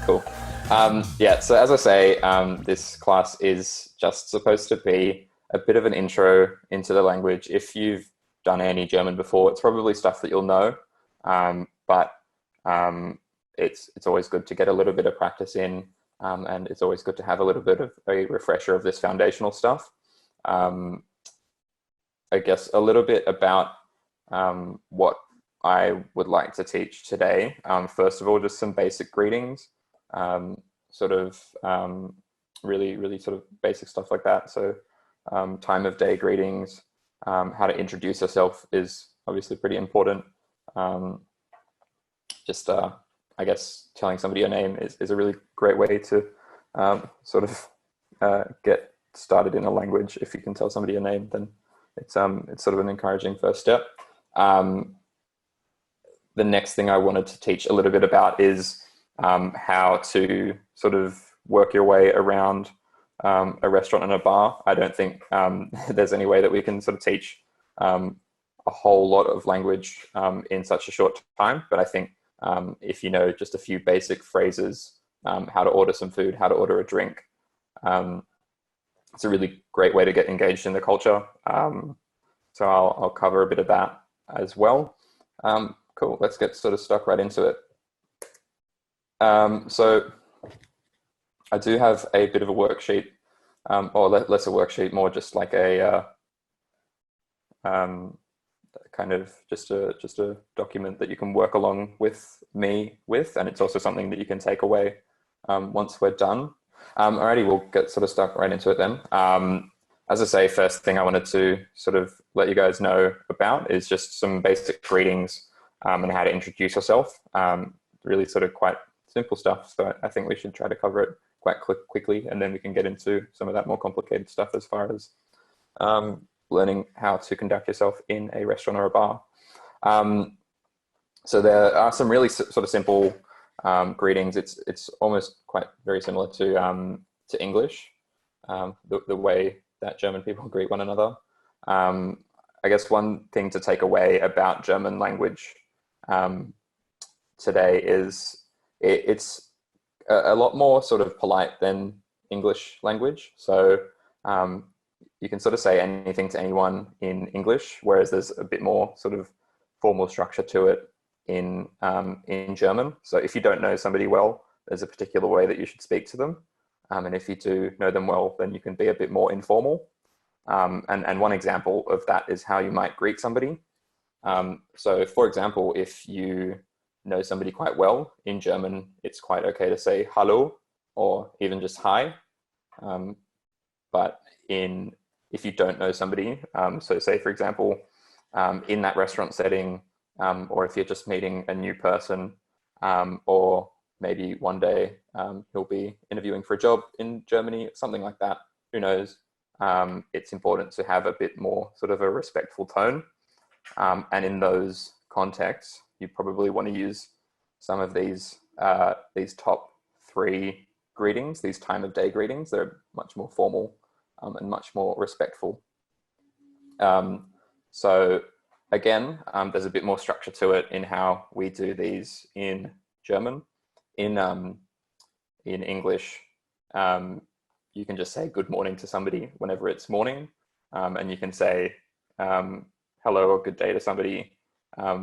Cool. Yeah, so as I say, this class is just supposed to be a bit of an intro into the language. If you've done any German before, it's probably stuff that you'll know, but it's always good to get a little bit of practice in, and it's always good to have a little bit of a refresher of this foundational stuff. I guess a little bit about what I would like to teach today. First of all, just some basic greetings, really sort of basic stuff like that. So time of day greetings, how to introduce yourself is obviously pretty important. I guess telling somebody your name is a really great way to get started in a language. If you can tell somebody your name, then it's sort of an encouraging first step. The next thing I wanted to teach a little bit about is how to sort of work your way around a restaurant and a bar. I don't think there's any way that we can sort of teach a whole lot of language in such a short time, but I think if you know just a few basic phrases, how to order some food, how to order a drink, it's a really great way to get engaged in the culture. So I'll cover a bit of that as well. Cool, let's get sort of stuck right into it. So I do have a bit of a worksheet, or less a worksheet, more just like a kind of just a document that you can work along with me with, and it's also something that you can take away once we're done. Alrighty, we'll get sort of stuck right into it then. As I say, first thing I wanted to sort of let you guys know about is just some basic greetings and how to introduce yourself. Really sort of quite simple stuff. So I think we should try to cover it quite quickly, and then we can get into some of that more complicated stuff as far as learning how to conduct yourself in a restaurant or a bar. So there are some really sort of simple greetings. It's almost quite very similar to English, the way that German people greet one another. I guess one thing to take away about German language today is it's a lot more sort of polite than English language. So you can sort of say anything to anyone in English, whereas there's a bit more sort of formal structure to it in German. So if you don't know somebody well, there's a particular way that you should speak to them. And if you do know them well, then you can be a bit more informal. And one example of that is how you might greet somebody. So for example, if you know somebody quite well in German, it's quite okay to say hallo or even just hi. But if you don't know somebody, so say for example, in that restaurant setting, or if you're just meeting a new person, or maybe one day he'll be interviewing for a job in Germany, something like that, who knows? It's important to have a bit more sort of a respectful tone. And in those contexts, you probably want to use some of these top 3 greetings, these time of day greetings. They're much more formal and much more respectful. So again, there's a bit more structure to it in how we do these in German. In English, you can just say good morning to somebody whenever it's morning, and you can say hello or good day to somebody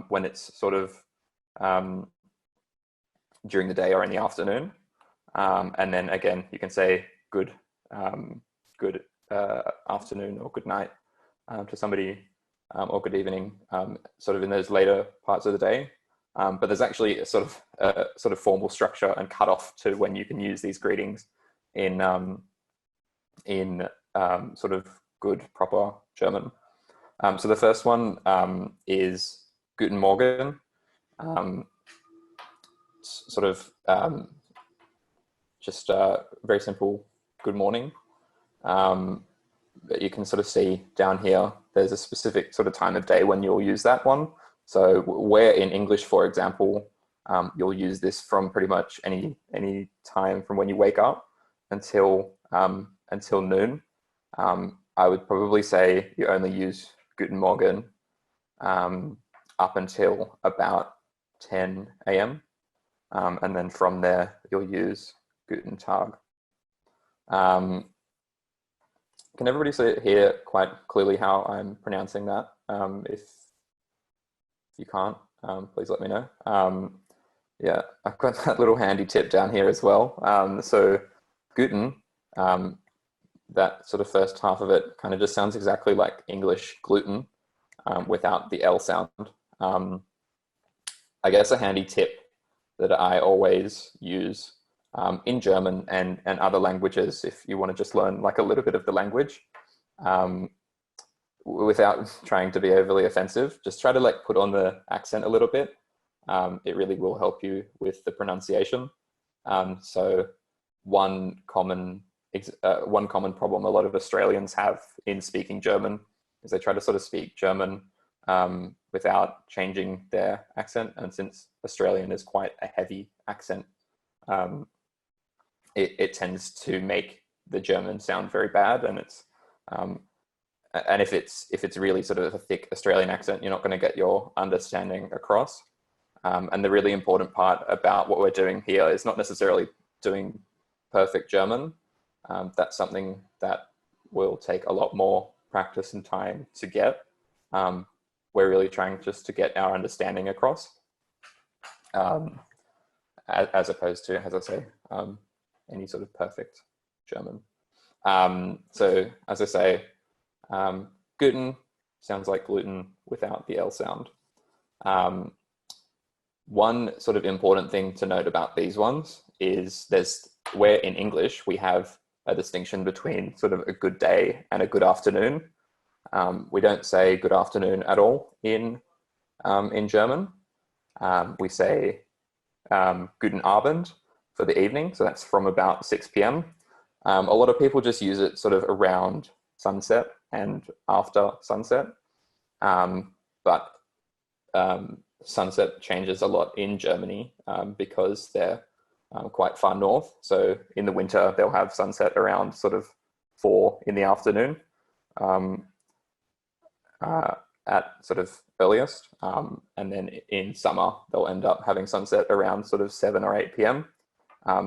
when it's sort of during the day or in the afternoon. And then again, you can say good afternoon or good night to somebody, or good evening, sort of in those later parts of the day. But there's actually a sort of formal structure and cutoff to when you can use these greetings in sort of good, proper German. So the first one is Guten Morgen, just very simple good morning. But you can sort of see down here, there's a specific sort of time of day when you'll use that one. So where in English, for example, you'll use this from pretty much any time from when you wake up until noon. I would probably say you only use Guten Morgen up until about 10 a.m. And then from there, you'll use Guten Tag. Can everybody hear quite clearly how I'm pronouncing that? If you can't, please let me know. Yeah, I've got that little handy tip down here as well. So Guten, that sort of first half of it kind of just sounds exactly like English gluten without the L sound. I guess a handy tip that I always use in German and other languages, if you want to just learn like a little bit of the language, without trying to be overly offensive, just try to like put on the accent a little bit. It really will help you with the pronunciation. So one common problem a lot of Australians have in speaking German is they try to sort of speak German without changing their accent. And since Australian is quite a heavy accent, it tends to make the German sound very bad. And it's and if it's really sort of a thick Australian accent, you're not going to get your understanding across. And the really important part about what we're doing here is not necessarily doing perfect German. That's something that will take a lot more practice and time to get. We're really trying just to get our understanding across, as opposed to, as I say, any sort of perfect German. So as I say, Guten sounds like gluten without the L sound. One sort of important thing to note about these ones is where in English we have a distinction between sort of a good day and a good afternoon. We don't say good afternoon at all in German. We say Guten Abend for the evening, so that's from about 6 p.m. A lot of people just use it sort of around sunset and after sunset, but sunset changes a lot in Germany because they're quite far north. So in the winter, they'll have sunset around sort of 4 in the afternoon at sort of earliest. And then in summer, they'll end up having sunset around sort of 7 or 8 p.m.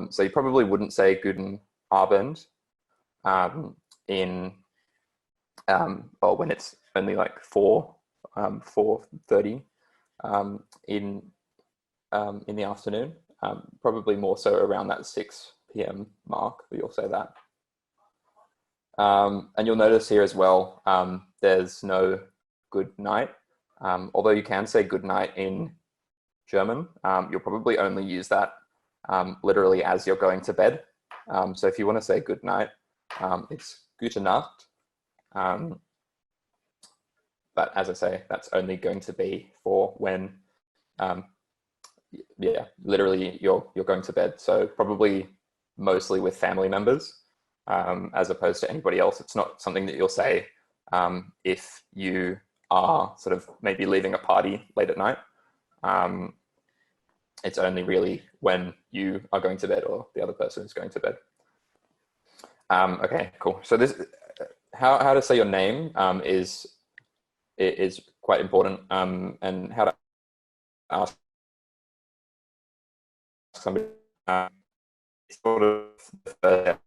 So you probably wouldn't say Guten Abend or when it's only like 4:30 in the afternoon. Probably more so around that 6 p.m. mark, you'll say that. And you'll notice here as well, there's no good night. Although you can say good night in German, you'll probably only use that literally as you're going to bed. So if you want to say good night, it's Gute Nacht. But as I say, that's only going to be for when, literally you're going to bed. So probably mostly with family members, as opposed to anybody else. It's not something that you'll say if you are sort of maybe leaving a party late at night. It's only really when you are going to bed or the other person is going to bed. Okay, cool. So this, how to say your name is quite important, and how to ask somebody sort of the first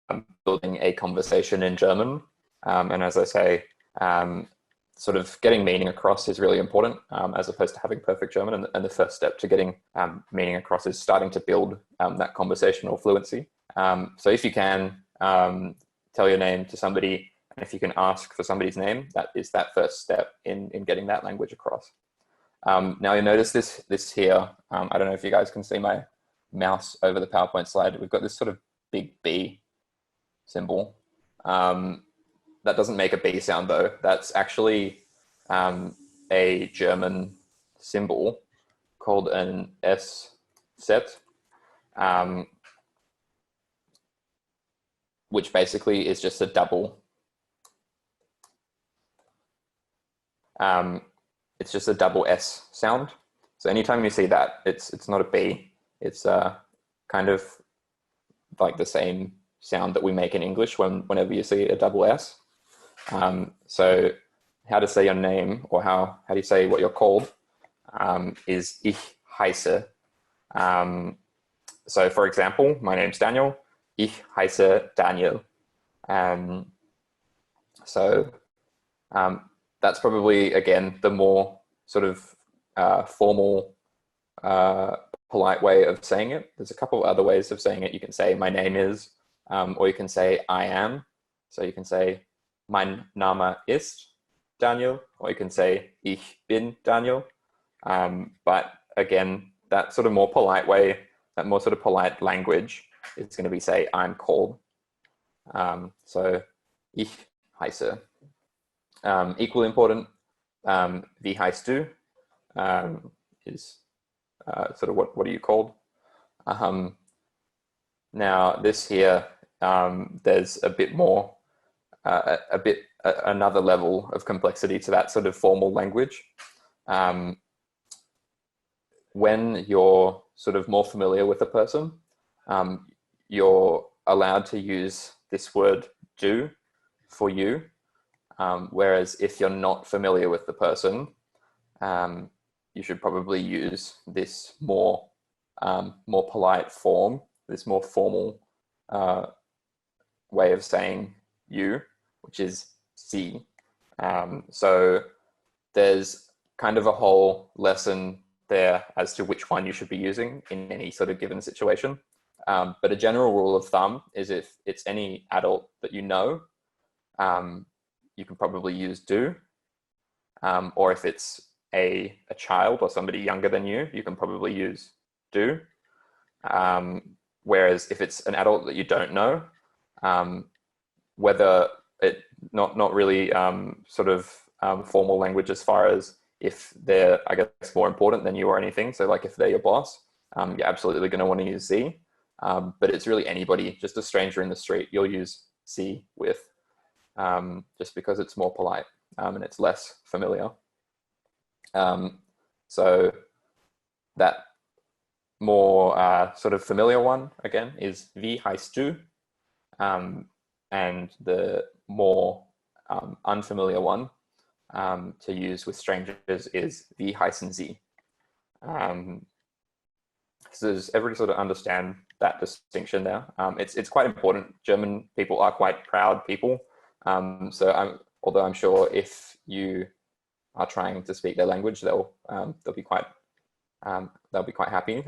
step, building a conversation in German. And as I say, sort of getting meaning across is really important, as opposed to having perfect German. And the first step to getting meaning across is starting to build that conversational fluency. So if you can tell your name to somebody, and if you can ask for somebody's name, that is that first step in getting that language across. Now you notice this here. I don't know if you guys can see my mouse over the PowerPoint slide. We've got this sort of big B symbol. That doesn't make a B sound though. That's actually a German symbol called an S set, which basically is just a double. It's just a double S sound. So anytime you see that, it's not a B. It's kind of like the same sound that we make in English whenever you see a double S. So how to say your name, or how do you say what you're called, is ich heiße. So for example, my name's Daniel. Ich heiße Daniel. So that's probably, again, the more sort of formal, polite way of saying it. There's a couple of other ways of saying it. You can say my name is, or you can say I am. So you can say mein Name ist Daniel, or you can say ich bin Daniel. But again, that sort of more polite way, that more sort of polite language is going to be say I'm called. So ich heiße. Equally important, wie heißt du, is sort of what are you called. Now this here, there's a bit more, another level of complexity to that sort of formal language. When you're sort of more familiar with a person, you're allowed to use this word du for you. Whereas if you're not familiar with the person, you should probably use this more polite form, this more formal way of saying you, which is sie. So there's kind of a whole lesson there as to which one you should be using in any sort of given situation. But a general rule of thumb is if it's any adult that you know, you can probably use du. Or if it's a child or somebody younger than you, you can probably use du. Whereas if it's an adult that you don't know, whether it not really sort of formal language as far as if they're, I guess, more important than you or anything. So like if they're your boss, you're absolutely going to want to use sie. But it's really anybody, just a stranger in the street, you'll use sie with, just because it's more polite and it's less familiar. So that more sort of familiar one, again, is wie heißt du? And the more unfamiliar one to use with strangers is wie heißen Sie? So does everybody sort of understand that distinction there? It's quite important. German people are quite proud people. Although I'm sure if you are trying to speak their language, they'll be quite happy.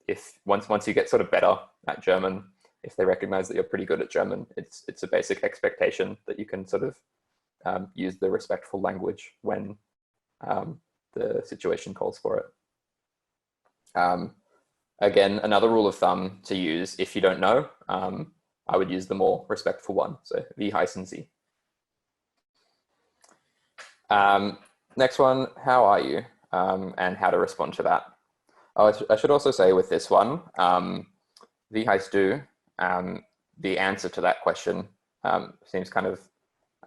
If once you get sort of better at German, if they recognize that you're pretty good at German, it's a basic expectation that you can sort of use the respectful language when the situation calls for it. Again, another rule of thumb to use if you don't know, I would use the more respectful one. So wie heißen Sie? Next one, how are you? And how to respond to that. Oh, I should also say with this one, wie heißt du? The answer to that question seems kind of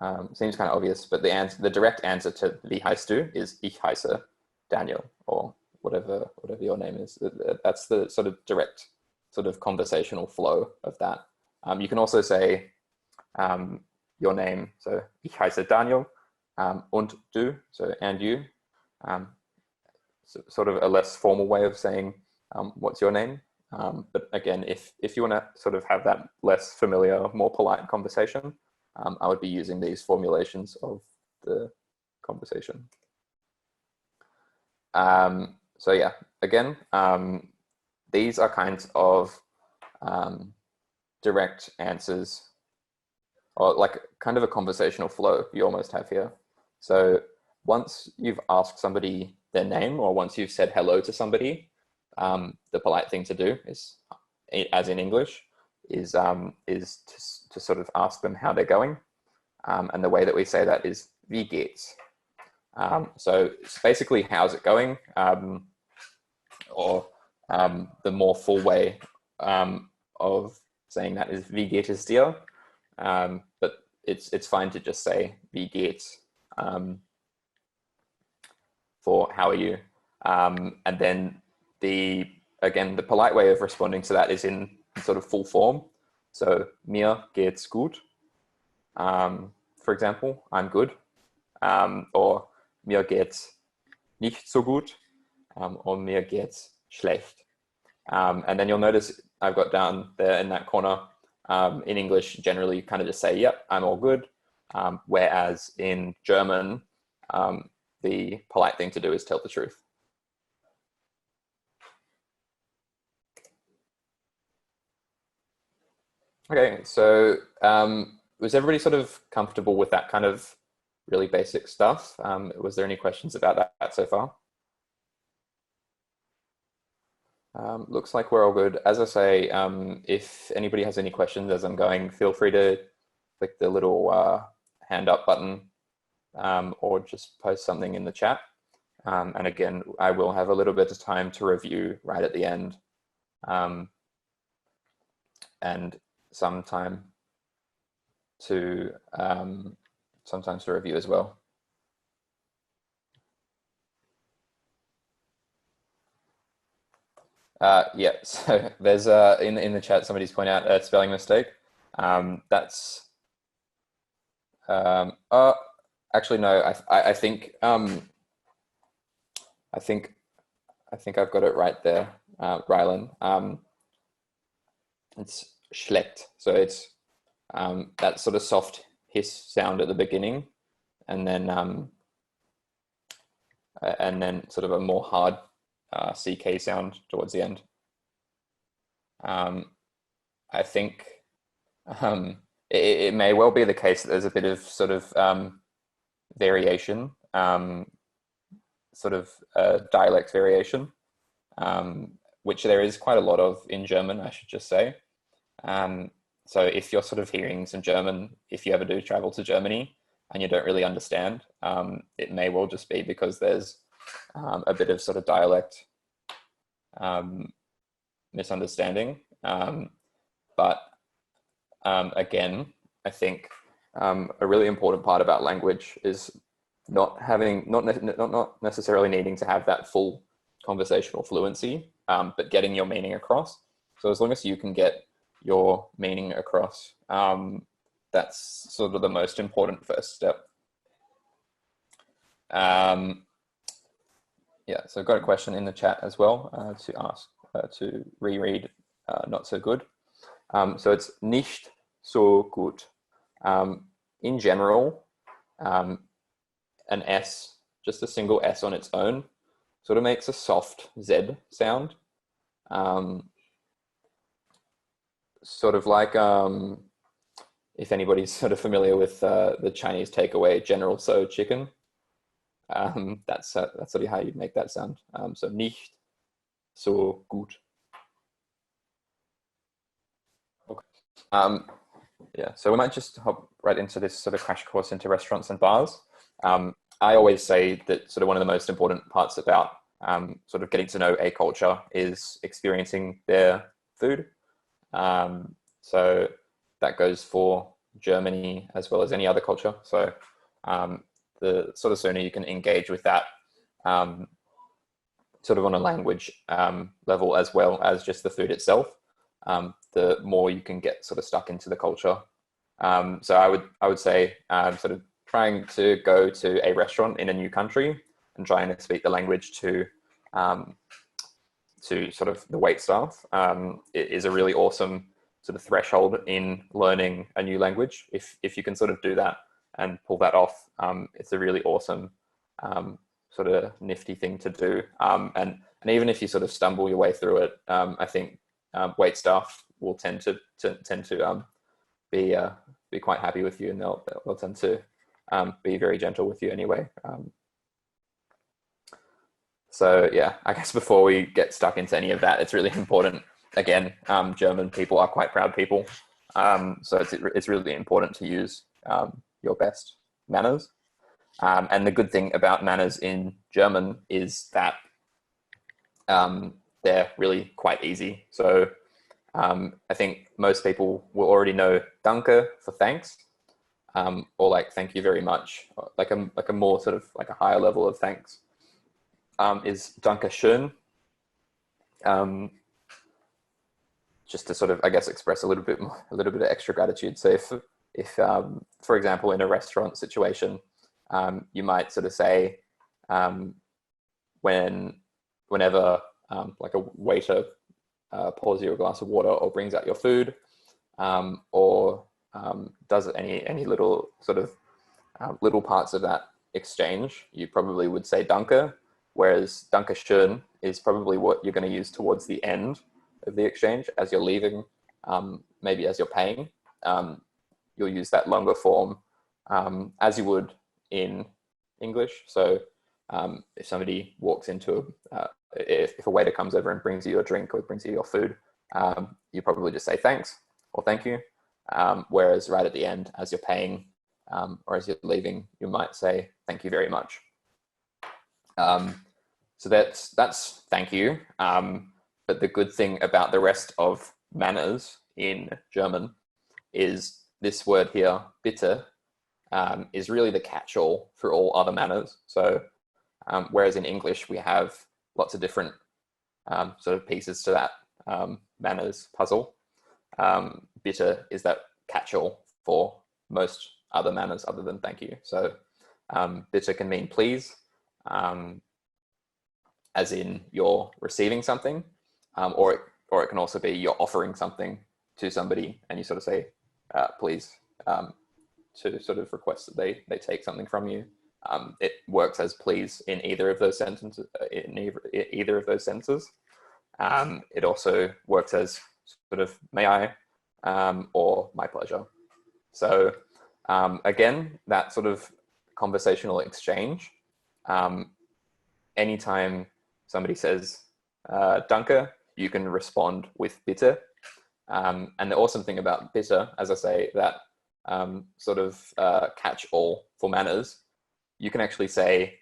obvious, but the direct answer to wie heißt du is ich heiße Daniel, or whatever your name is. That's the sort of direct sort of conversational flow of that. You can also say your name, so ich heiße Daniel, und du, so and you. So sort of a less formal way of saying what's your name. But again, if you want to sort of have that less familiar, more polite conversation, I would be using these formulations of the conversation. So yeah, again, these are kinds of direct answers, or like kind of a conversational flow you almost have here. So once you've asked somebody their name, or once you've said hello to somebody, the polite thing to do is, as in English, is to sort of ask them how they're going. And the way that we say that is wie geht's? So it's basically, how's it going? Or the more full way of saying that is wie geht es dir? But it's fine to just say wie geht's for how are you? And then the polite way of responding to that is in sort of full form. So mir geht's gut. For example, I'm good. or mir geht's nicht so gut, or mir geht's schlecht. And then you'll notice I've got down there in that corner, in English, generally you kind of just say, yep, I'm all good. Whereas in German, the polite thing to do is tell the truth. Okay, so was everybody sort of comfortable with that kind of really basic stuff? Was there any questions about that so far? Looks like we're all good. As I say, if anybody has any questions as I'm going, feel free to click the little hand up button, or just post something in the chat. And again, I will have a little bit of time to review right at the end, and sometimes to review as well. Yeah, so there's in the chat somebody's pointed out a spelling mistake. That's actually no. I think I've got it right there, Rylan. It's schlecht, so it's that sort of soft hiss sound at the beginning, and then sort of a more hard CK sound towards the end. I think it may well be the case that there's a bit of sort of variation, sort of dialect variation, which there is quite a lot of in German, I should just say. So if you're sort of hearing some German, if you ever do travel to Germany and you don't really understand, it may well just be because there's a bit of sort of dialect misunderstanding. But again, I think a really important part about language is not necessarily needing to have that full conversational fluency, but getting your meaning across. So as long as you can get your meaning across, that's sort of the most important first step. Yeah, so I've got a question in the chat as well to ask, to reread not so good. So it's nicht so gut. In general, an S, just a single S on its own, sort of makes a soft Z sound. Sort of like, if anybody's sort of familiar with the Chinese takeaway General Tso chicken, that's sort of how you'd make that sound. So nicht so gut. Okay. Yeah, so we might just hop right into this sort of crash course into restaurants and bars. I always say that sort of one of the most important parts about sort of getting to know a culture is experiencing their food. So that goes for Germany as well as any other culture. So the sort of sooner you can engage with that sort of on a language level as well as just the food itself, the more you can get sort of stuck into the culture. So I would say sort of trying to go to a restaurant in a new country and trying to speak the language to sort of the wait staff. It is a really awesome sort of threshold in learning a new language. If you can sort of do that and pull that off, it's a really awesome sort of nifty thing to do. And even if you sort of stumble your way through it, I think wait staff will tend to be quite happy with you, and they'll tend to be very gentle with you anyway. So yeah, I guess before we get stuck into any of that, it's really important. Again, German people are quite proud people, so it's really important to use your best manners. And the good thing about manners in German is that they're really quite easy. So I think most people will already know danke for thanks, or like thank you very much, like a more sort of like a higher level of thanks is danke schön. Just to sort of, I guess, express a little bit of extra gratitude. So if for example, in a restaurant situation, you might sort of say whenever like a waiter pours you a glass of water or brings out your food, or does any little sort of little parts of that exchange, you probably would say danke, whereas danke schön is probably what you're going to use towards the end of the exchange as you're leaving, maybe as you're paying. You'll use that longer form as you would in English. So if somebody walks into, if a waiter comes over and brings you your drink or brings you your food, you probably just say thanks or thank you. Whereas right at the end, as you're paying or as you're leaving, you might say thank you very much. So that's thank you. But the good thing about the rest of manners in German is this word here, bitte, is really the catch-all for all other manners. So whereas in English we have lots of different sort of pieces to that manners puzzle, bitte is that catch-all for most other manners other than thank you. So bitte can mean please, as in you're receiving something, or it can also be you're offering something to somebody and you sort of say please, to sort of request that they take something from you. It works as please in either of those sentences. It also works as sort of may I, or my pleasure. So again, that sort of conversational exchange, anytime somebody says danke, you can respond with bitte. And the awesome thing about bitte, as I say, that sort of catch-all for manners, you can actually say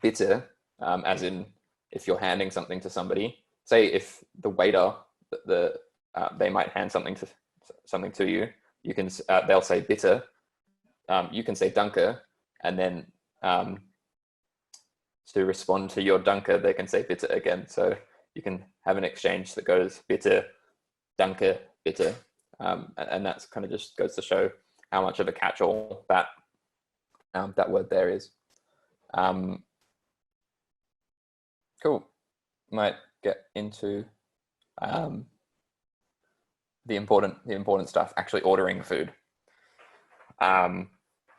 bitte, as in if you're handing something to somebody. Say if the waiter, they might hand something to you. You can they'll say bitte. You can say danke, and then to respond to your danke, they can say bitte again. So you can have an exchange that goes bitte, danke, bitte. And that's kind of just goes to show how much of a catch-all that word there is. Cool. Might get into the important stuff, actually ordering food.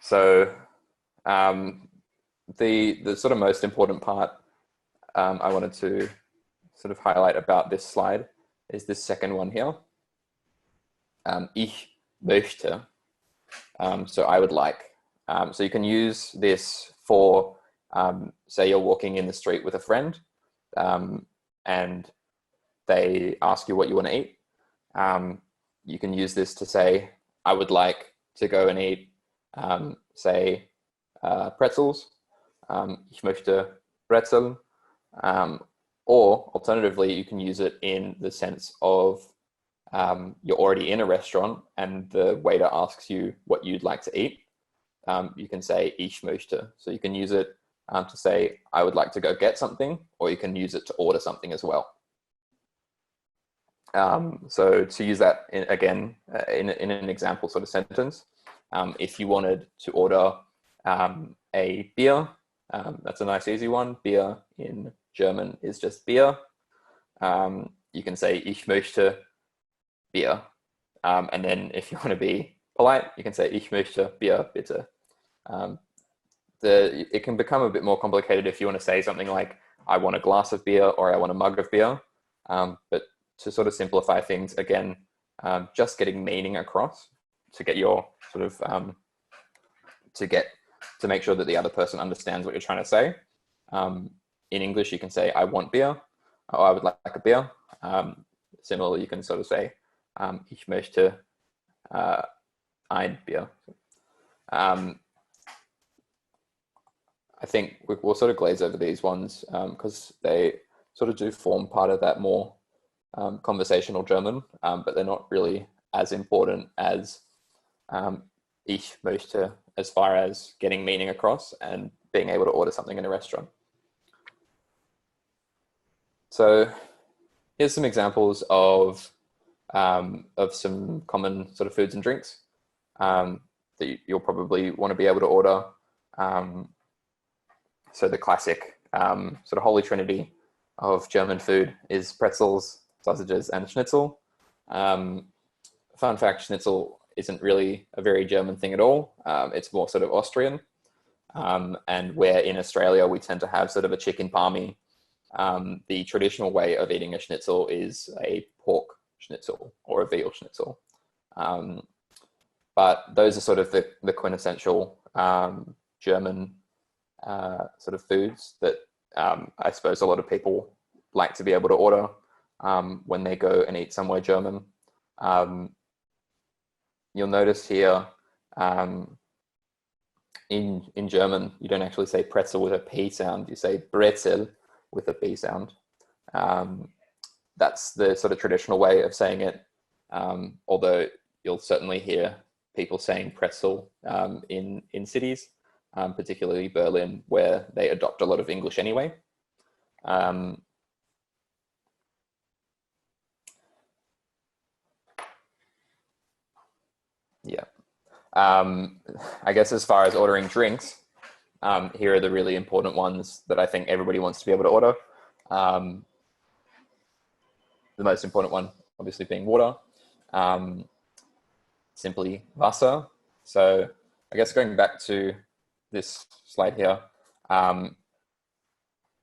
So the sort of most important part I wanted to sort of highlight about this slide is this second one here. Ich möchte. So I would like. So you can use this for, say you're walking in the street with a friend, and they ask you what you want to eat. You can use this to say, I would like to go and eat, say, pretzels. Ich möchte Brezel. Or alternatively, you can use it in the sense of you're already in a restaurant and the waiter asks you what you'd like to eat. You can say ich möchte. So you can use it to say I would like to go get something, or you can use it to order something as well. So to use that in an example sort of sentence, if you wanted to order a beer, that's a nice easy one. Beer in German is just Bier. You can say ich möchte Bier. And then if you want to be polite, you can say ich möchte Bier bitte. It can become a bit more complicated if you want to say something like I want a glass of beer or I want a mug of beer. But to sort of simplify things, again, just getting meaning across to get your sort of to make sure that the other person understands what you're trying to say. In English, you can say I want beer, or I would like a beer. Similarly, you can sort of say ich möchte ein Bier. I think we'll sort of glaze over these ones because they sort of do form part of that more conversational German, but they're not really as important as ich möchte as far as getting meaning across and being able to order something in a restaurant. So here's some examples of some common sort of foods and drinks. that you'll probably want to be able to order. So the classic sort of holy trinity of German food is pretzels, sausages, and schnitzel. Fun fact, schnitzel isn't really a very German thing at all. It's more sort of Austrian. And where in Australia we tend to have sort of a chicken palmy, the traditional way of eating a schnitzel is a pork schnitzel or a veal schnitzel. But those are sort of the quintessential German sort of foods that I suppose a lot of people like to be able to order when they go and eat somewhere German. You'll notice here in German, you don't actually say pretzel with a P sound, you say Brezel with a B sound. That's the sort of traditional way of saying it, although you'll certainly hear people saying pretzel in cities, particularly Berlin, where they adopt a lot of English anyway. Yeah. I guess as far as ordering drinks, here are the really important ones that I think everybody wants to be able to order. The most important one, obviously, being water. Simply Wasser. So I guess going back to this slide here,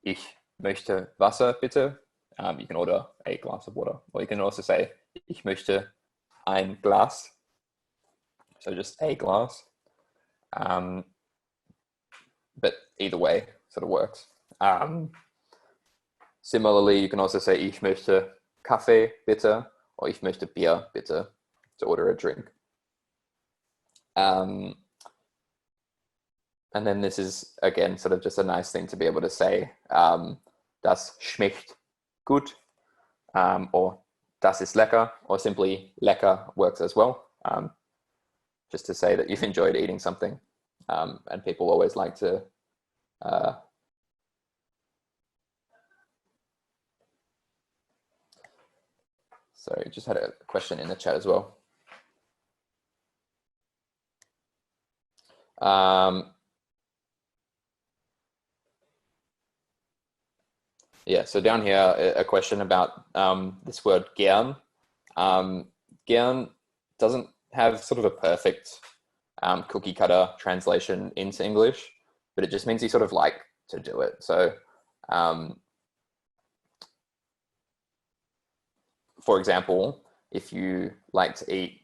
ich möchte Wasser, bitte. You can order a glass of water, or you can also say, ich möchte ein Glas. So just a glass. But either way sort of works. Similarly, you can also say, ich möchte Kaffee, bitte, or ich möchte Bier, bitte, to order a drink. And then this is, again, sort of just a nice thing to be able to say, das schmeckt gut, or das ist lecker, or simply lecker works as well, just to say that you've enjoyed eating something. And people always like to sorry, just had a question in the chat as well. Yeah, so down here, a question about this word gern. Gern doesn't have sort of a perfect cookie cutter translation into English, but it just means you sort of like to do it. So for example, if you like to eat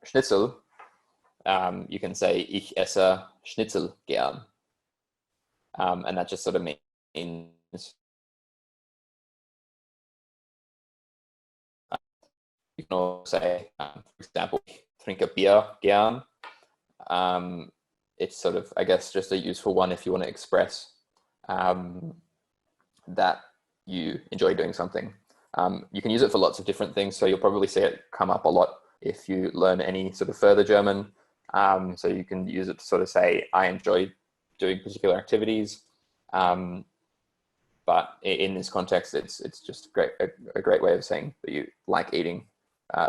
Schnitzel, you can say, ich esse Schnitzel gern. And that just sort of means you can also say, for example, ich trinke Bier gern. It's sort of, I guess, just a useful one if you want to express that you enjoy doing something. You can use it for lots of different things, so you'll probably see it come up a lot if you learn any sort of further German. So you can use it to sort of say, I enjoy doing particular activities. But in this context, it's just a great way of saying that you like eating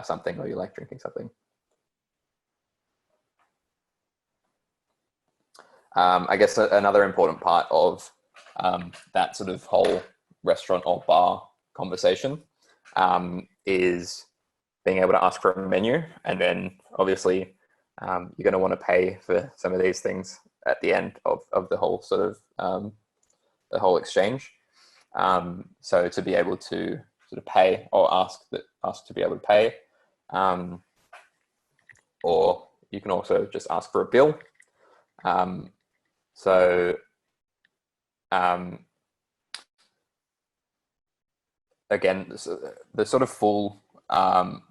something or you like drinking something. I guess another important part of that sort of whole restaurant or bar conversation is being able to ask for a menu, and then obviously you're going to want to pay for some of these things at the end of the whole sort of the whole exchange. So to be able to sort of pay or ask to be able to pay, or you can also just ask for a bill. So again, the sort of full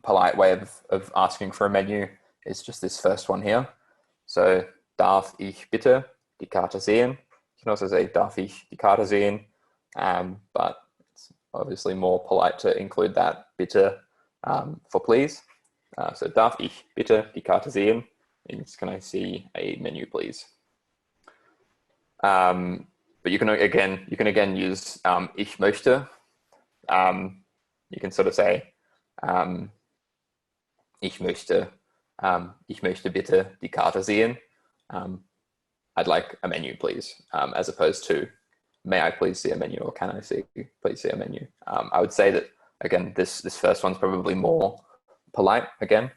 polite way of asking for a menu is just this first one here. So, darf ich bitte die Karte sehen? You can also say, darf ich die Karte sehen? But it's obviously more polite to include that bitte for please. So, darf ich bitte die Karte sehen? Means, can I see a menu, please? But you can again use ich möchte. You can sort of say, ich möchte Ich möchte bitte die Karte sehen. I'd like a menu, please, as opposed to may I please see a menu, or can I please see a menu? I would say that, again, this first one's probably more polite, again,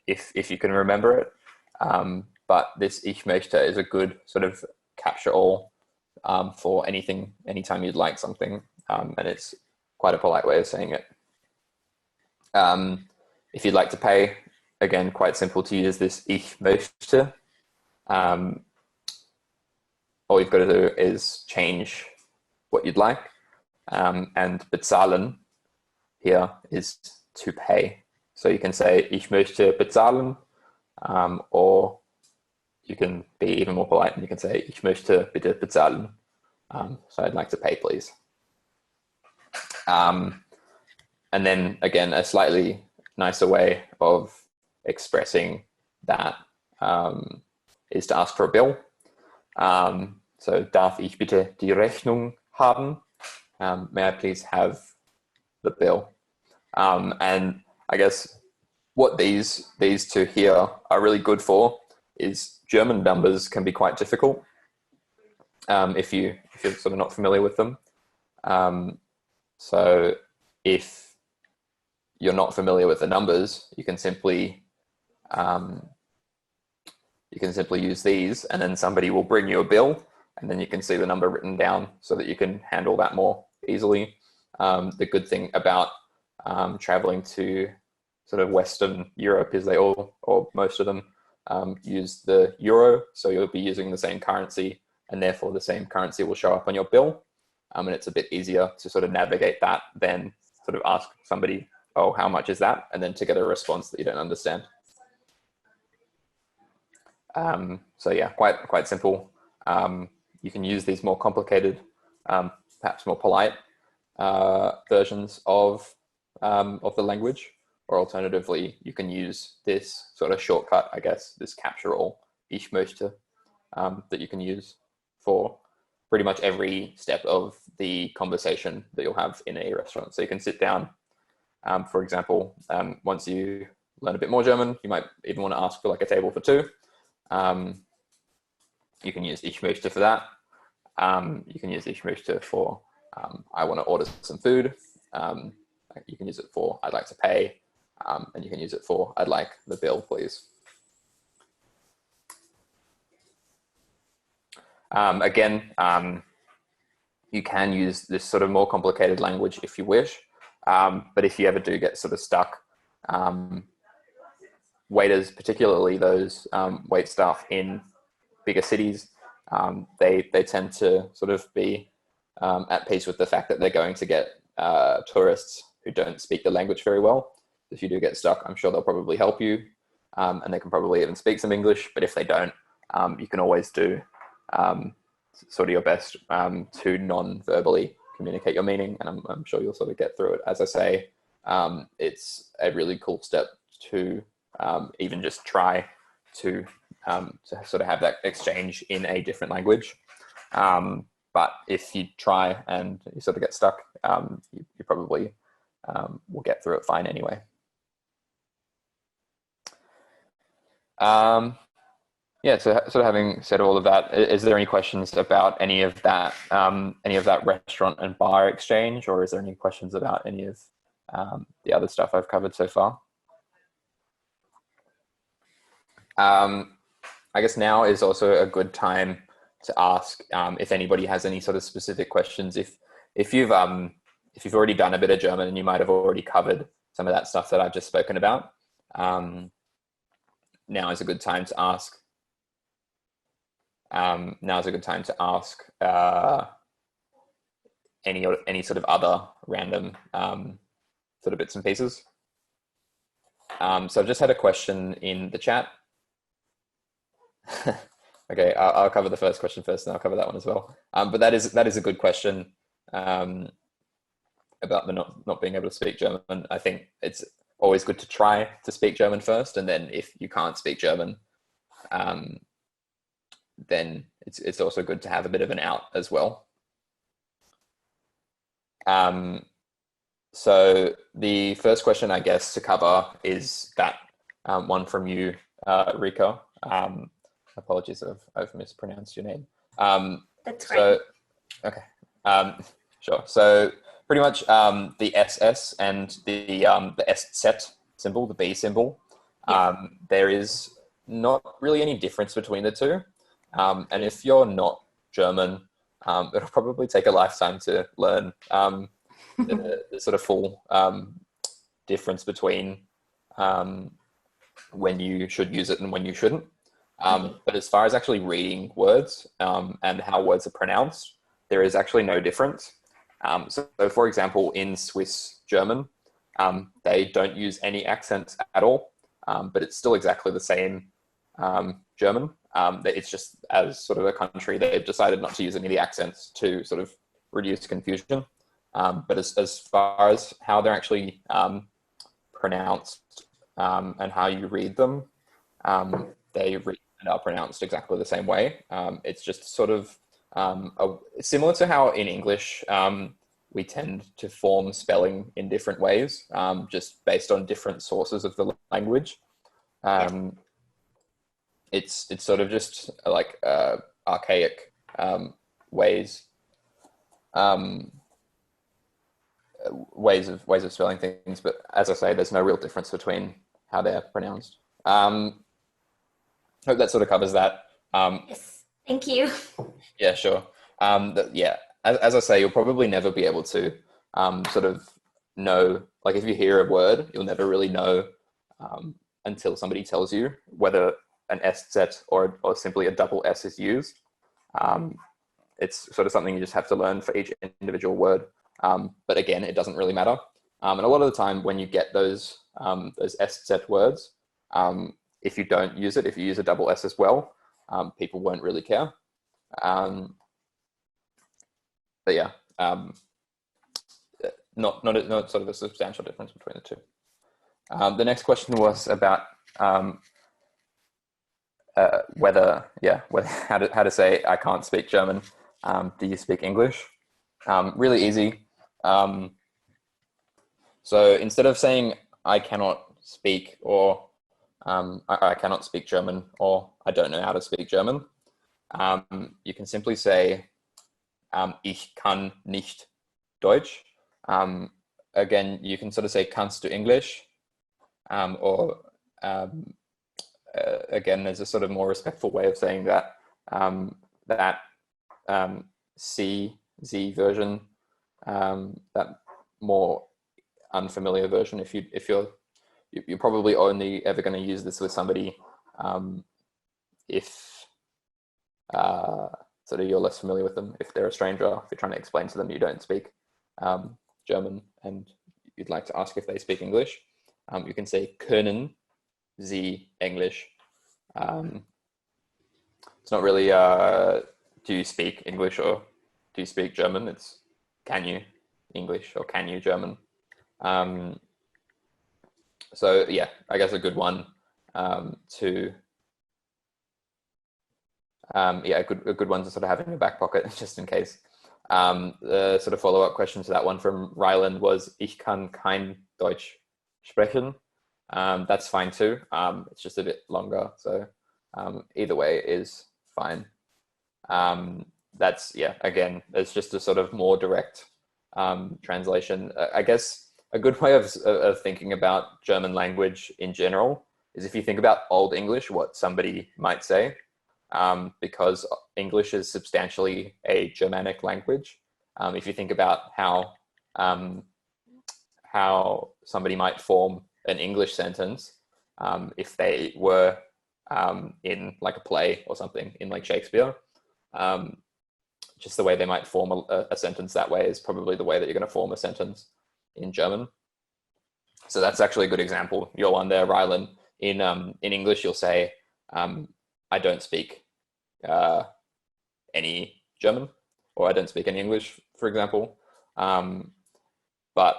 if you can remember it. But this ich möchte is a good sort of capture all for anytime you'd like something, and it's quite a polite way of saying it. If you'd like to pay, again, quite simple to use this ich möchte. All you've got to do is change what you'd like, and bezahlen here is to pay. So you can say ich möchte bezahlen, or you can be even more polite and you can say ich möchte bitte bezahlen. So I'd like to pay, please. And then again, a slightly nicer way of expressing that is to ask for a bill. So darf ich bitte die Rechnung haben? May I please have the bill? And I guess what these two here are really good for is German numbers can be quite difficult if you're sort of not familiar with them. So if you're not familiar with the numbers, you can simply use these, and then somebody will bring you a bill, and then you can see the number written down so that you can handle that more easily. The good thing about traveling to sort of Western Europe is they all, or most of them, use the euro, so you'll be using the same currency, and therefore the same currency will show up on your bill. And it's a bit easier to sort of navigate that than sort of ask somebody, oh, how much is that? And then to get a response that you don't understand. So yeah, quite simple. You can use these more complicated, perhaps more polite versions of the language, or alternatively, you can use this sort of shortcut, I guess, this capture all, ich möchte, that you can use for pretty much every step of the conversation that you'll have in a restaurant. So you can sit down, for example, once you learn a bit more German, you might even want to ask for like a table for two. You can use ich möchte for that. You can use ich möchte for I want to order some food. You can use it for I'd like to pay. And you can use it for I'd like the bill, please. Again, you can use this sort of more complicated language if you wish, but if you ever do get sort of stuck, waiters, particularly those wait staff in bigger cities, they tend to sort of be at peace with the fact that they're going to get tourists who don't speak the language very well. If you do get stuck, I'm sure they'll probably help you, and they can probably even speak some English, but if they don't, you can always do sort of your best to non-verbally communicate your meaning, and I'm sure you'll sort of get through it. As I say, it's a really cool step to even just try to sort of have that exchange in a different language. But if you try and you sort of get stuck, you probably will get through it fine anyway. Yeah, so sort of having said all of that, is there any questions about any of that restaurant and bar exchange, or is there any questions about any of the other stuff I've covered so far? I guess now is also a good time to ask if anybody has any sort of specific questions. If you've already done a bit of German and you might have already covered some of that stuff that I've just spoken about, now is a good time to ask. Now is a good time to ask any sort of other random sort of bits and pieces. So I've just had a question in the chat. Okay, I'll cover the first question first, and I'll cover that one as well. But that is a good question about the not being able to speak German. I think it's always good to try to speak German first, and then if you can't speak German, then it's also good to have a bit of an out as well. So the first question, I guess, to cover is that one from you, Rika. Apologies if I've mispronounced your name. That's so, right. Okay, sure. So pretty much the SS and the SZ symbol, the B symbol, there is not really any difference between the two. And if you're not German, it'll probably take a lifetime to learn the sort of full difference between when you should use it and when you shouldn't. But as far as actually reading words and how words are pronounced, there is actually no difference. So for example, in Swiss German, they don't use any accents at all, but it's still exactly the same German. It's just, as sort of a country, they've decided not to use any of the accents to sort of reduce confusion. But as far as how they're actually pronounced and how you read them, they read and are pronounced exactly the same way. It's just sort of similar to how in English we tend to form spelling in different ways, just based on different sources of the language. It's sort of just like archaic ways of spelling things. But as I say, there's no real difference between how they're pronounced. Hope that sort of covers that. Yes, thank you. Yeah, sure. Yeah, as I say, you'll probably never be able to sort of know, like if you hear a word, you'll never really know until somebody tells you whether an SZ or simply a double S is used. It's sort of something you just have to learn for each individual word. But again, it doesn't really matter. And a lot of the time when you get those SZ words, if you don't use it, if you use a double S as well, people won't really care. But yeah, not sort of a substantial difference between the two. The next question was about whether how to say I can't speak German. Do you speak English? Really easy. So instead of saying I cannot speak, or I cannot speak German, or I don't know how to speak German, you can simply say ich kann nicht Deutsch. Again, you can sort of say kannst du English, or again, there's a sort of more respectful way of saying that. That Z version, that more unfamiliar version. If you're probably only ever going to use this with somebody if sort of you're less familiar with them. If they're a stranger, if you're trying to explain to them you don't speak German and you'd like to ask if they speak English, you can say können Sie English. It's not really do you speak English or do you speak German? It's can you English or can you German? So yeah, I guess a good one to a good one to sort of have in your back pocket just in case. The sort of follow-up question to that one from Ryland was ich kann kein Deutsch sprechen. That's fine too. It's just a bit longer, so either way is fine. That's, yeah, again, it's just a sort of more direct translation. I guess a good way of thinking about German language in general is if you think about Old English, what somebody might say, because English is substantially a Germanic language. If you think about how somebody might form an English sentence, if they were in like a play or something, in like Shakespeare, just the way they might form a sentence that way is probably the way that you're going to form a sentence in German. So that's actually a good example. Your one there, Rylan. In English, you'll say, I don't speak any German, or I don't speak any English, for example. But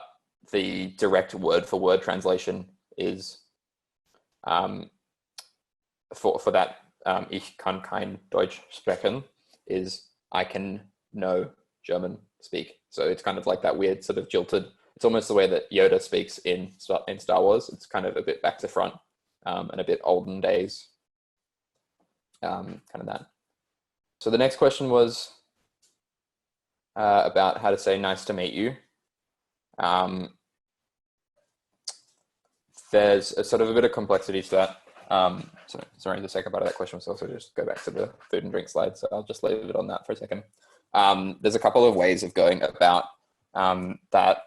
the direct word-for-word translation is for that ich kann kein Deutsch sprechen is I can no German speak. So it's kind of like that weird sort of jilted. It's almost the way that Yoda speaks in Star Wars. It's kind of a bit back to front. and a bit olden days, kind of that. So the next question was about how to say nice to meet you. There's a sort of a bit of complexity to that. Sorry, the second part of that question was also just go back to the food and drink slide. So I'll just leave it on that for a second. There's a couple of ways of going about that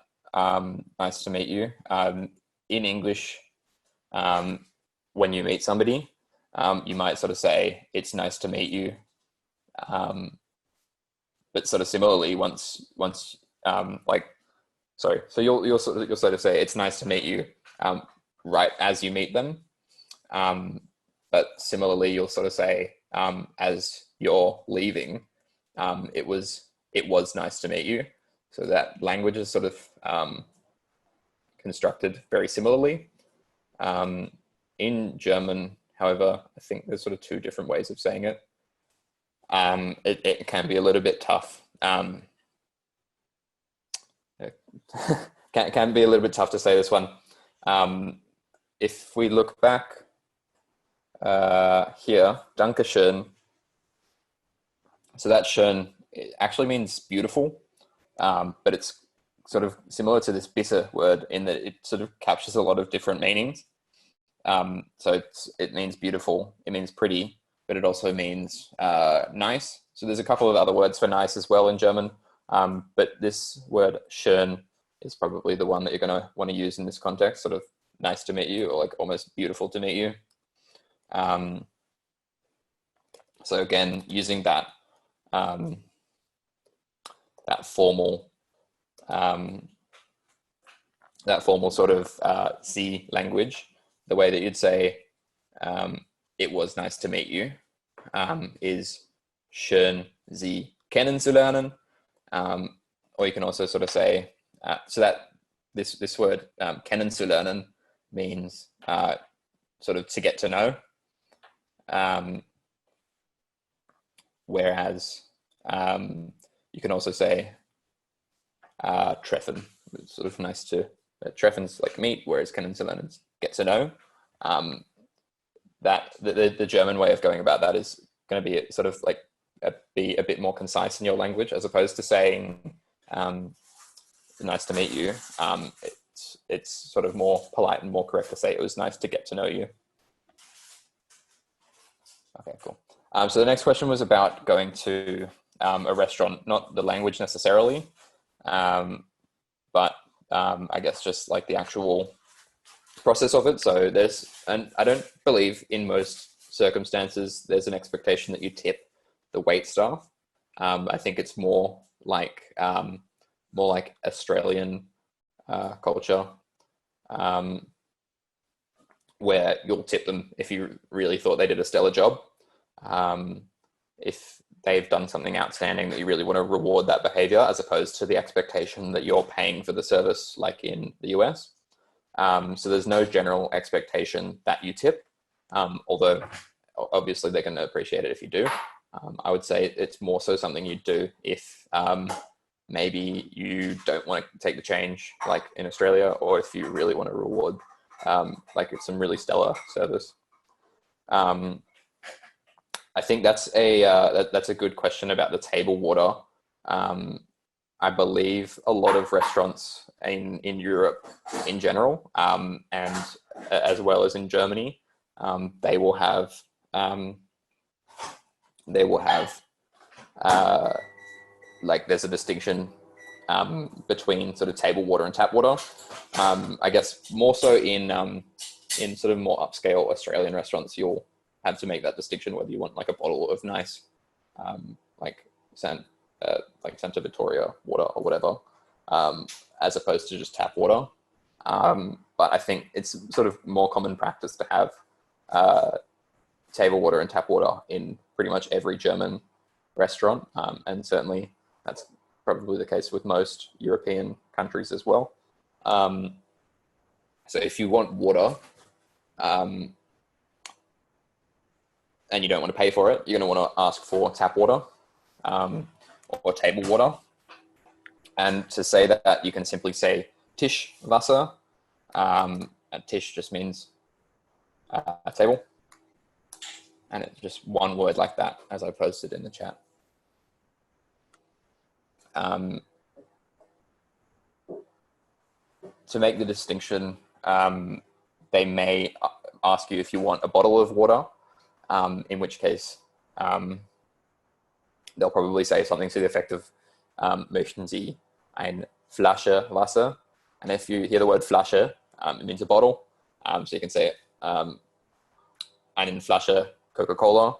nice to meet you. In English, when you meet somebody, you might sort of say, it's nice to meet you. But sort of similarly, so you'll sort of say, it's nice to meet you, right as you meet them. But similarly, you'll sort of say, as you're leaving, it was nice to meet you. So that language is sort of constructed very similarly. In German, however, I think there's sort of two different ways of saying it. It can be a little bit tough. It can be a little bit tough to say this one. If we look back here, Dankeschön. So that schön, it actually means beautiful, but it's sort of similar to this bitte word in that it sort of captures a lot of different meanings. So it means beautiful, it means pretty, but it also means nice. So there's a couple of other words for nice as well in German, but this word schön is probably the one that you're going to want to use in this context, sort of nice to meet you, or like almost beautiful to meet you. So again, using that that formal sort of C language, the way that you'd say it was nice to meet you is schön Sie kennenzulernen, or you can also sort of say so that this word kennenzulernen means sort of to get to know, whereas you can also say treffen. It's sort of nice to treffen's like meet, whereas kennenzulernen is get to know. That the German way of going about that is going to be sort of like be a bit more concise in your language, as opposed to saying nice to meet you. It's sort of more polite and more correct to say it was nice to get to know you. Okay, cool. So the next question was about going to a restaurant, not the language necessarily, but I guess just like the actual process of it. So and I don't believe in most circumstances there's an expectation that you tip the wait staff. I think it's more like Australian culture, where you'll tip them if you really thought they did a stellar job. If they've done something outstanding that you really want to reward that behavior, as opposed to the expectation that you're paying for the service like in the US. So there's no general expectation that you tip, although obviously they're going to appreciate it if you do. I would say it's more so something you do if maybe you don't want to take the change like in Australia, or if you really want to reward like it's some really stellar service. I think that's a good question about the table water. I believe a lot of restaurants in Europe in general, and as well as in Germany, they will have like there's a distinction between sort of table water and tap water. I guess more so in sort of more upscale Australian restaurants, you'll have to make that distinction whether you want like a bottle of nice like Santa Victoria water or whatever, as opposed to just tap water. But I think it's sort of more common practice to have table water and tap water in pretty much every German restaurant, and certainly that's probably the case with most European countries as well. So if you want water, and you don't want to pay for it, you're going to want to ask for tap water or table water. And to say that, you can simply say Tischwasser. And Tisch just means table. And it's just one word like that, as I posted in the chat. To make the distinction, they may ask you if you want a bottle of water, in which case they'll probably say something to the effect of möchten Sie eine Flasche Wasser? And if you hear the word Flasche, it means a bottle. So you can say eine Flasche Coca-Cola,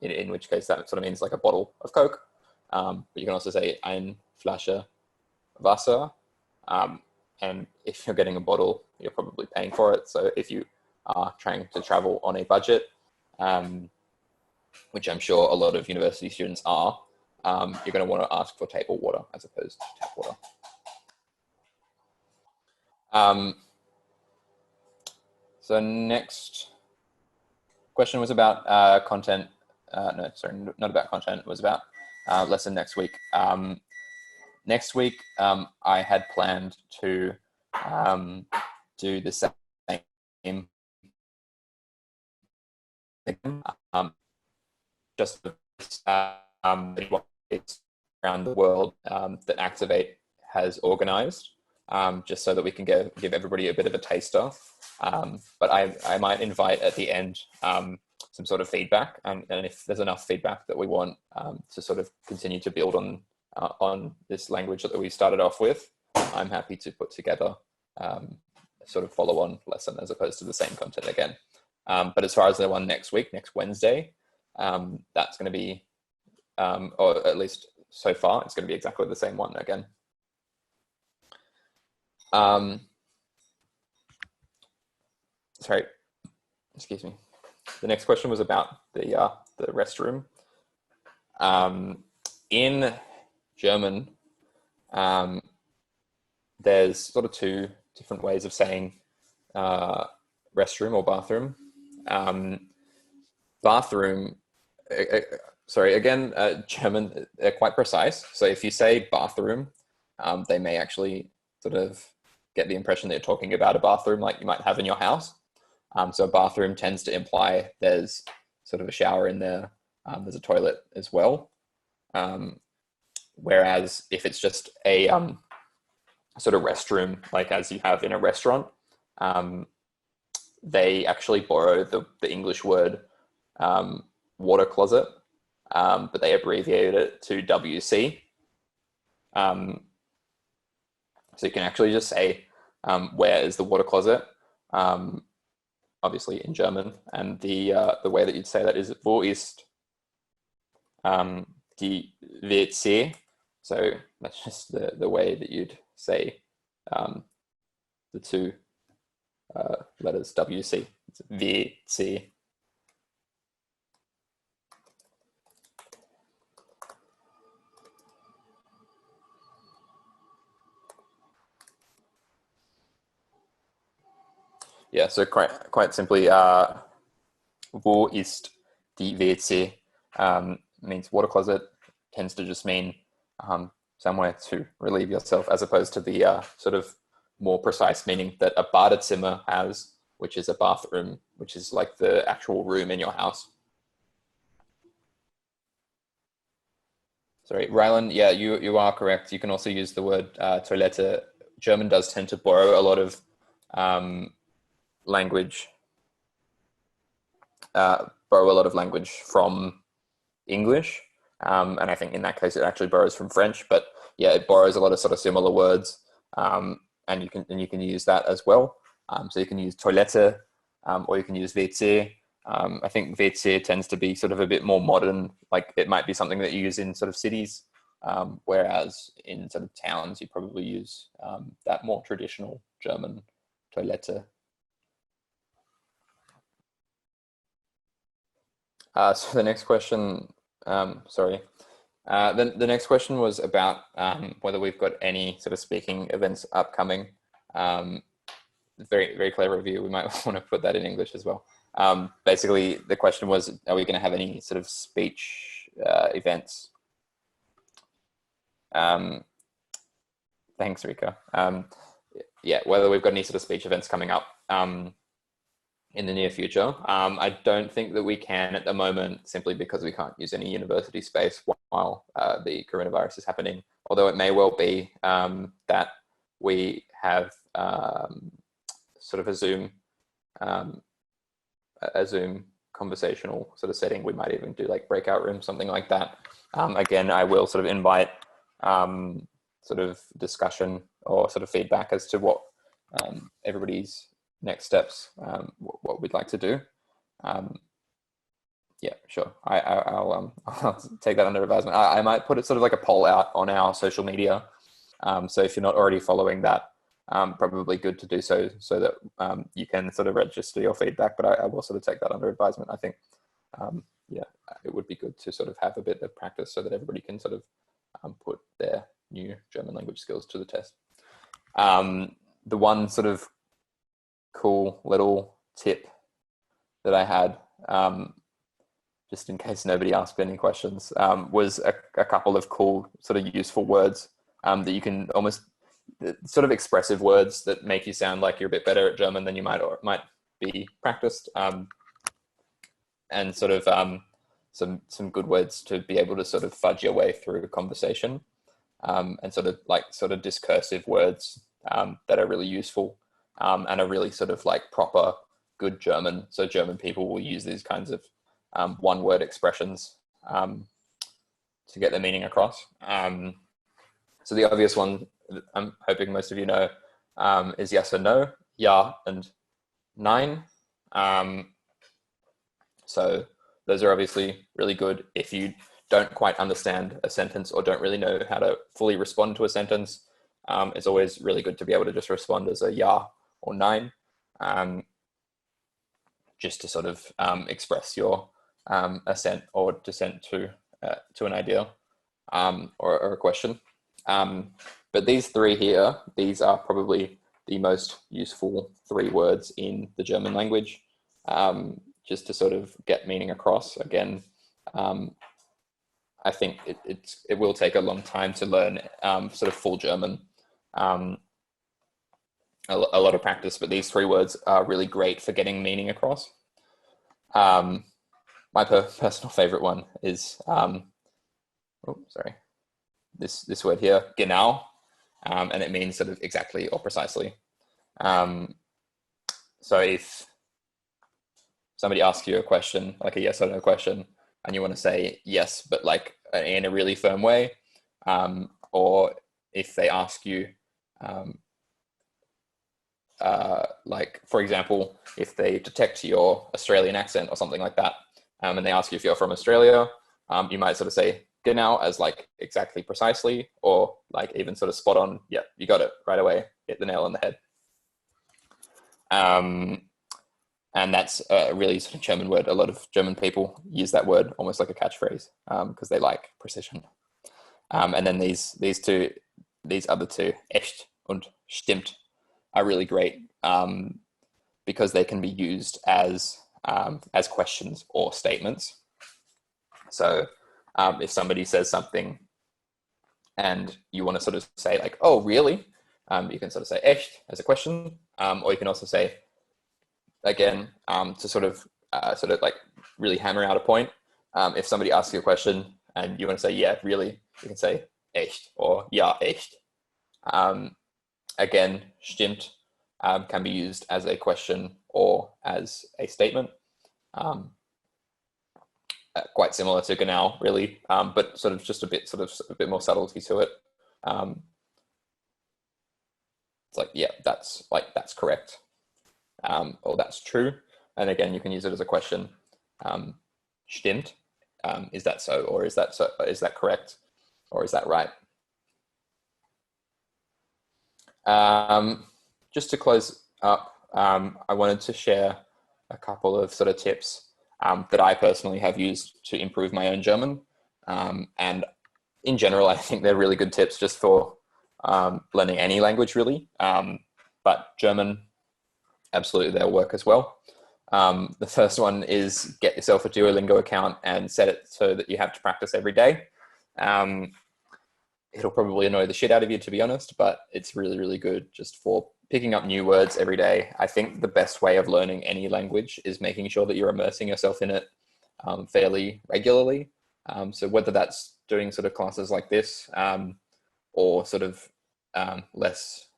in which case that sort of means like a bottle of Coke. But you can also say eine Flasche Wasser. And if you're getting a bottle, you're probably paying for it. So if you are trying to travel on a budget, which I'm sure a lot of university students are, you're going to want to ask for table water as opposed to tap water. So next question was about content. No, sorry, not about content. It was about lesson next week. Next week, I had planned to do the same just around the world that Activate has organized, just so that we can give everybody a bit of a taster. But I might invite at the end some sort of feedback, and if there's enough feedback that we want to sort of continue to build on this language that we started off with, I'm happy to put together a sort of follow-on lesson as opposed to the same content again. But as far as the one next week, next Wednesday, that's going to be, or at least so far, it's going to be exactly the same one again. Sorry, excuse me. The next question was about the restroom. In German, there's sort of two different ways of saying restroom or bathroom. Bathroom, sorry, again, German, they're quite precise. So if you say bathroom, they may actually sort of get the impression that you're talking about a bathroom like you might have in your house. So a bathroom tends to imply there's sort of a shower in there. There's a toilet as well. Whereas if it's just a sort of restroom, like as you have in a restaurant, they actually borrow the English word water closet, but they abbreviate it to WC. So you can actually just say, where is the water closet? Obviously in German, and the way that you'd say that is wo ist die WC. So that's just the way that you'd say the two letters WC. It's WC. Yeah, so quite simply, wo ist die WC means water closet, tends to just mean somewhere to relieve yourself, as opposed to the sort of more precise meaning that a Badezimmer has, which is a bathroom, which is like the actual room in your house. Sorry, Rylan, yeah, you are correct. You can also use the word Toilette. German does tend to borrow a lot of language from English, and I think in that case it actually borrows from French, but yeah, it borrows a lot of sort of similar words, and you can use that as well. So you can use Toilette, or you can use WC. I think WC tends to be sort of a bit more modern, like it might be something that you use in sort of cities, whereas in sort of towns you probably use that more traditional German Toilette. So the next question, sorry. The next question was about whether we've got any sort of speaking events upcoming. Very, very clever of you. We might want to put that in English as well. Basically, the question was, are we going to have any sort of speech events? Thanks, Rika. Yeah, whether we've got any sort of speech events coming up. in the near future. I don't think that we can at the moment, simply because we can't use any university space while the coronavirus is happening. Although it may well be that we have sort of a Zoom conversational sort of setting. We might even do like breakout rooms, something like that. Again, I will sort of invite sort of discussion or sort of feedback as to what everybody's next steps, what we'd like to do. Yeah, sure. I'll take that under advisement. I might put it sort of like a poll out on our social media. So if you're not already following that, probably good to do so that you can sort of register your feedback, but I will sort of take that under advisement. I think, yeah, it would be good to sort of have a bit of practice so that everybody can sort of put their new German language skills to the test. The one sort of cool little tip that I had, just in case nobody asked any questions, was a couple of cool sort of useful words that you can almost sort of expressive words that make you sound like you're a bit better at German than you might be practiced, and sort of some good words to be able to sort of fudge your way through a conversation, and sort of discursive words that are really useful and are really sort of like proper good German. So German people will use these kinds of one-word expressions to get their meaning across. So the obvious one I'm hoping most of you know is yes or no, ja and nein. So those are obviously really good if you don't quite understand a sentence or don't really know how to fully respond to a sentence. It's always really good to be able to just respond as a ja or nein, just to sort of express your assent or dissent to an idea or a question. But these three here, these are probably the most useful 3 words in the German language, just to sort of get meaning across. Again, I think it will take a long time to learn sort of full German, a lot of practice, but these 3 words are really great for getting meaning across. My personal favorite one is, this word here, genau, and it means sort of exactly or precisely. So if somebody asks you a question, like a yes or no question, and you want to say yes, but like in a really firm way, or if they ask you, like, for example, if they detect your Australian accent or something like that, and they ask you if you're from Australia, you might sort of say genau as like exactly precisely, or like even sort of spot on. Yeah, you got it right away, hit the nail on the head. And that's a really sort of German word. A lot of German people use that word almost like a catchphrase because they like precision. And then these other 2, echt und stimmt, are really great because they can be used as questions or statements. So if somebody says something and you want to sort of say like, oh, really? You can sort of say echt as a question, or you can also say, again, to sort of like really hammer out a point. If somebody asks you a question and you want to say, yeah, really, you can say echt or ja, echt. Again, stimmt can be used as a question or as a statement. Quite similar to genau, really, but sort of just a bit more subtlety to it. It's like, yeah, that's correct, or that's true. And again, you can use it as a question. Stimmt, is that so, or is that correct, or is that right? Just to close up, I wanted to share a couple of sort of tips that I personally have used to improve my own German. And in general, I think they're really good tips just for learning any language, really. But German, absolutely, they'll work as well. The first one is get yourself a Duolingo account and set it so that you have to practice every day. It'll probably annoy the shit out of you, to be honest, but it's really, really good just for picking up new words every day. I think the best way of learning any language is making sure that you're immersing yourself in it fairly regularly. So whether that's doing sort of classes like this or sort of less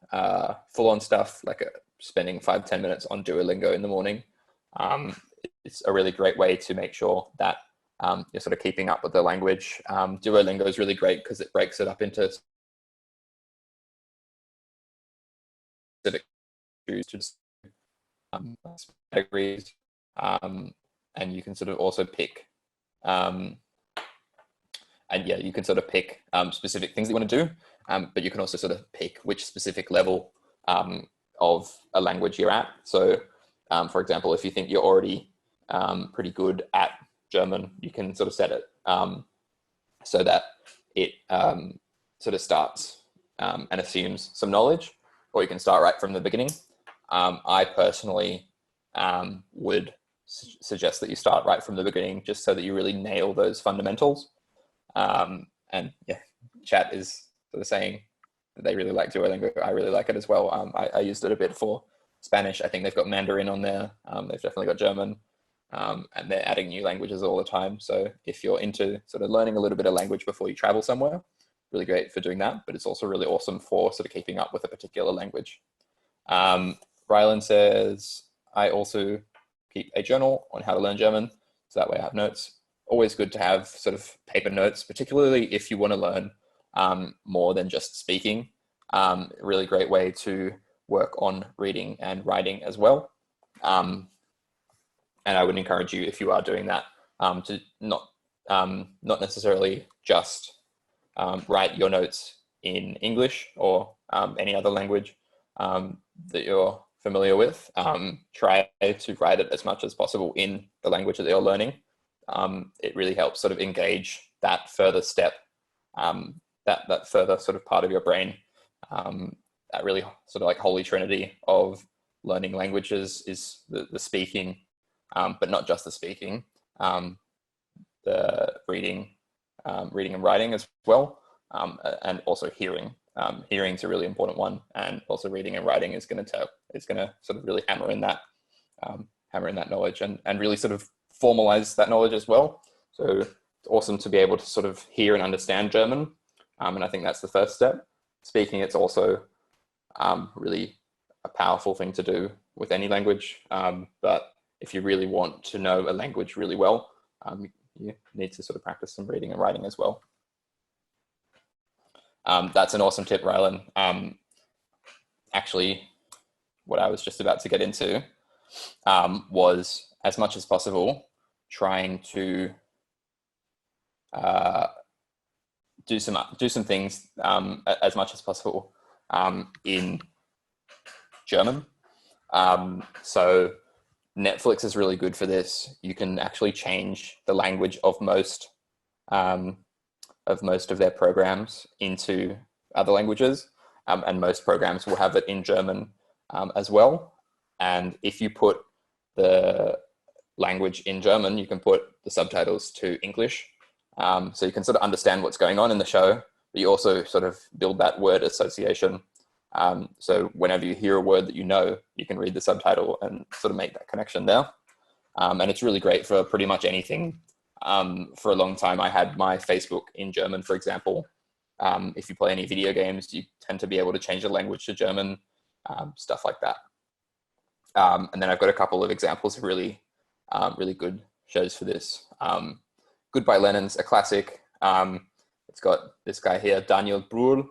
full-on stuff, like spending 5-10 minutes on Duolingo in the morning, it's a really great way to make sure that you're sort of keeping up with the language. Duolingo is really great because it breaks it up into specific categories, and you can sort of also pick you can sort of pick specific things that you want to do, but you can also sort of pick which specific level of a language you're at. So for example, if you think you're already pretty good at German, you can sort of set it so that it sort of starts and assumes some knowledge, or you can start right from the beginning. I personally would suggest that you start right from the beginning, just so that you really nail those fundamentals. And yeah, chat is sort of saying that they really like Duolingo. I really like it as well. I used it a bit for Spanish. I think they've got Mandarin on there. They've definitely got German, and they're adding new languages all the time. So if you're into sort of learning a little bit of language before you travel somewhere, really great for doing that, but it's also really awesome for sort of keeping up with a particular language. Rylan says, I also keep a journal on how to learn German, so that way I have notes. Always good to have sort of paper notes, particularly if you want to learn more than just speaking. Really great way to work on reading and writing as well. And I would encourage you, if you are doing that, to not necessarily just write your notes in English or any other language that you're familiar with. Try to write it as much as possible in the language that you're learning. It really helps sort of engage that further step, that further sort of part of your brain. That really sort of like holy trinity of learning languages is the speaking, but not just the speaking, the reading and writing as well, and also hearing. Hearing is a really important one, and also reading and writing is going to sort of really hammer in that knowledge and really sort of formalize that knowledge as well. So it's awesome to be able to sort of hear and understand German, and I think that's the first step. Speaking, it's also really a powerful thing to do with any language, but if you really want to know a language really well, you need to sort of practice some reading and writing as well. That's an awesome tip, Rylan. Actually, what I was just about to get into was, as much as possible, trying to do some things as much as possible in German. So Netflix is really good for this. You can actually change the language of most of their programs into other languages, and most programs will have it in German as well. And if you put the language in German, you can put the subtitles to English, so you can sort of understand what's going on in the show, but you also sort of build that word association. So whenever you hear a word that you know, you can read the subtitle and sort of make that connection there. And it's really great for pretty much anything. For a long time, I had my Facebook in German, for example. If you play any video games, you tend to be able to change the language to German, stuff like that. And then I've got a couple of examples of really good shows for this. Goodbye Lenin's a classic. It's got this guy here, Daniel Brühl.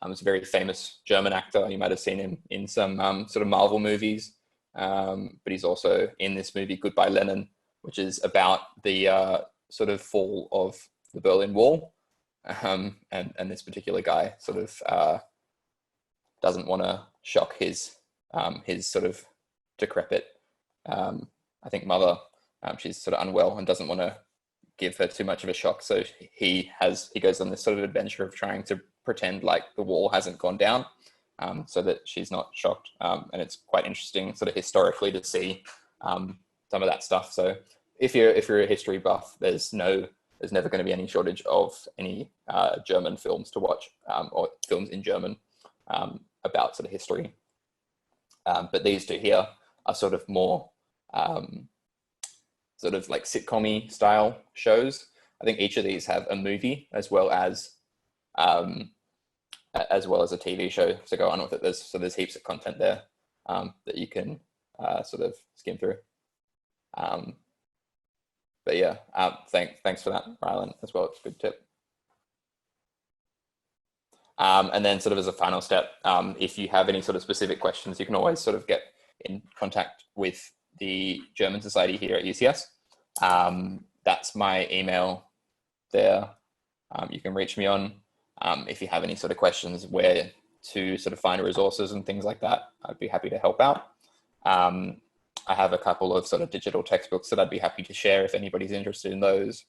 He's a very famous German actor. You might have seen him in some sort of Marvel movies, but he's also in this movie Goodbye Lenin, which is about the sort of fall of the Berlin Wall. And this particular guy sort of doesn't want to shock his sort of decrepit, I think, mother. She's sort of unwell and doesn't want to give her too much of a shock. So he goes on this sort of adventure of trying to pretend like the wall hasn't gone down, so that she's not shocked. And it's quite interesting sort of historically to see some of that stuff. So if you're a history buff, there's never going to be any shortage of any German films to watch, or films in German about sort of history. But these two here are sort of more sort of like sitcom-y style shows. I think each of these have a movie as well as a TV show to go on with it. There's heaps of content there that you can sort of skim through. But yeah, thanks for that, Rylan, as well. It's a good tip. And then sort of as a final step, if you have any sort of specific questions, you can always sort of get in contact with the German Society here at UCS. That's my email there. You can reach me on. If you have any sort of questions where to sort of find resources and things like that, I'd be happy to help out. I have a couple of sort of digital textbooks that I'd be happy to share if anybody's interested in those,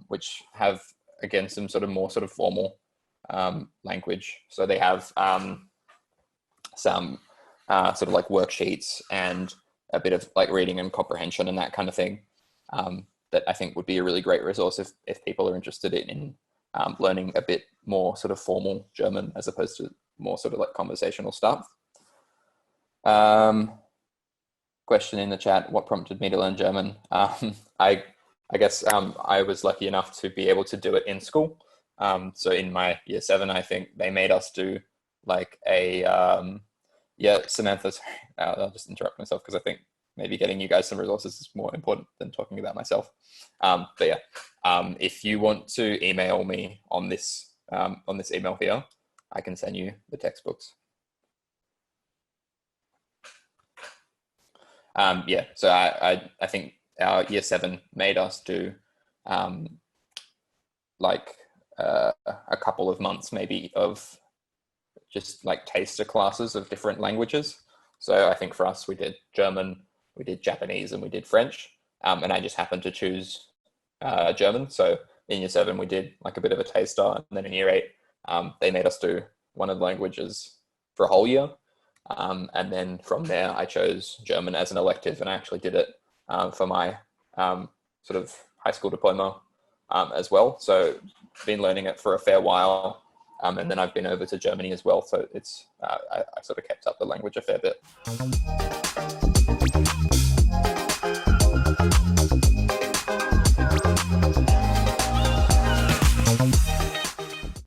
which have, again, some sort of more sort of formal language. So they have some sort of like worksheets and a bit of like reading and comprehension and that kind of thing that I think would be a really great resource if people are interested in learning a bit more sort of formal German as opposed to more sort of like conversational stuff. Question in the chat: what prompted me to learn German? I guess I was lucky enough to be able to do it in school. So in my year 7, I think they made us do like a yeah, Samantha. Sorry, I'll just interrupt myself because I think maybe getting you guys some resources is more important than talking about myself. But yeah, if you want to email me on this email here, I can send you the textbooks. Yeah, so I think our year 7 made us do like a couple of months maybe of just like taster classes of different languages. So I think for us, we did German, we did Japanese, and we did French. And I just happened to choose German. So in year 7, we did like a bit of a taster. And then in year 8, they made us do one of the languages for a whole year. And then from there, I chose German as an elective, and I actually did it for my sort of high school diploma as well. So been learning it for a fair while. And then I've been over to Germany as well. So it's I sort of kept up the language a fair bit.